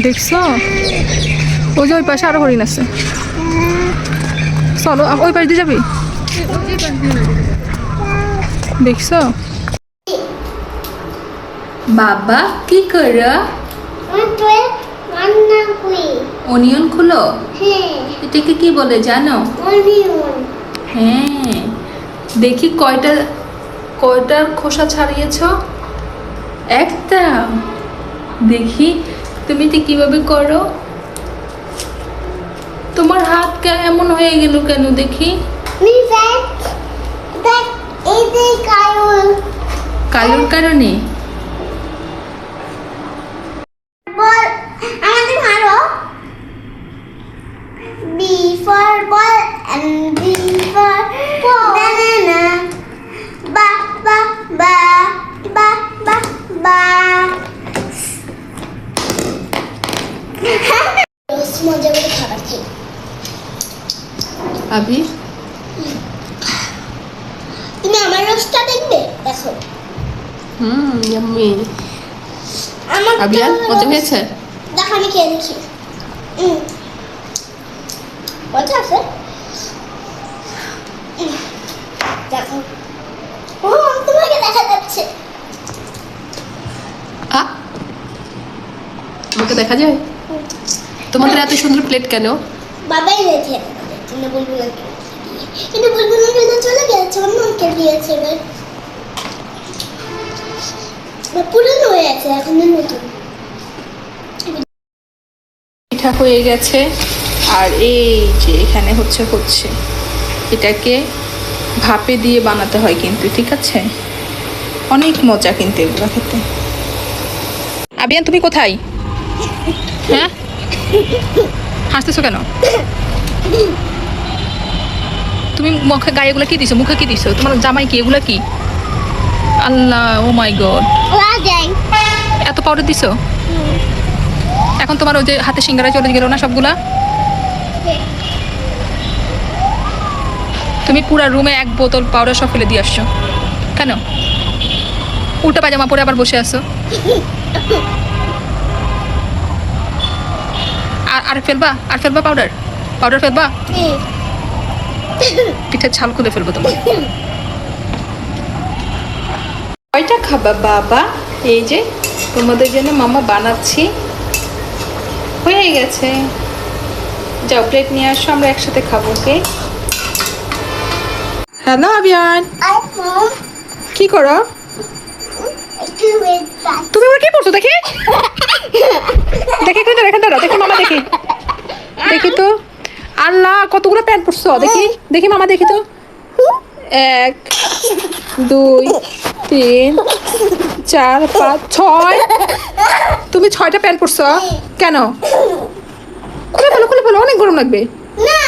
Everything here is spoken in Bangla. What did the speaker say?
দেখছো ওই যে ওই পাশে আরো হরিণ আছে, চলো ওই পাশ দিয়ে যাবি। দেখছো বাবা কি করো? অনিয়ন খুলো। এটাকে কি বলে জানো? হ্যাঁ, দেখি কয়টার খোসা ছাড়িয়েছ? একটা। দেখি তুমি এটা কিভাবে করো। তোমার হাত এমন হয়ে গেল কেন দেখি? কালোর কারণে? B for ball and B for banana. Ba ba ba ba ba ba. রোজ মজা করে খাবার খাই। আবি তুমি আমার রোজটা দেখবে? দেখো। ইয়াম্মি। আমার আবিয়ান মজা হয়েছে? দেখো আমি খেয়ে দেখি। মজা আছে? দেখো। ও তোমাকে দেখা যাচ্ছে। তোমাকে দেখা যায়? তোমাদের এত সুন্দর প্লেট কেন? বাবাই রেখে কিন্তু বুলবুলকে কিন্তু বুলবুলকে তো চলে গেছে, অন্যকে দিয়েছে। এবার পুরনো হয়ে আছে, এখন নতুন পিঠা হয়ে গেছে। আর এই যে এখানে হচ্ছে এটাকে ভাপে দিয়ে বানাতে হয় কিন্তু, ঠিক আছে? অনেক মজা কিন্তু এগুলো খেতে। আবিয়ান তুমি কোথায়? হ্যাঁ, হাসতেছো কেন? তুমি মুখে গায়ে এগুলো কি দিছো? মুখে কি দিছো? তোমার জামাই কি এগুলো কি? আল্লাহ, ও মাই গড, এত পাউডার দিছো? এখন তোমার ওই যে হাতে সিঙ্গারা চলে গেল না সবগুলা? তুমি পুরা রুমে এক বোতল পাউডার সব ফেলে দিয়ে আসছো কেন? উল্টা পায়জামা পরে আবার বসে আছো। আর ফেলবা পাউডার ফেলবা? পিঠের ছাল খুলে ফেলবো তোমার। কয়টা খাবা বাবা? এই যে তোমাদের জন্য মামা বানাচ্ছি, হয়ে গেছে। যাও প্লেট নিয়ে আসো, আমরা একসাথে খাবো। ওকে। হ্যালো আবিয়ান, কি করো? তুমি আবার কি করছো? দেখি কিন্তু দেখি মামা, দেখি তো। আল্লাহ, কতগুলো প্যান্ট পরছো? দেখি মামা, দেখি তো। 1 2 3 4 5 6। তুমি 6টা প্যান্ট পরছো কেন? খুলে ফেলো, অনেক গরম লাগবে। না,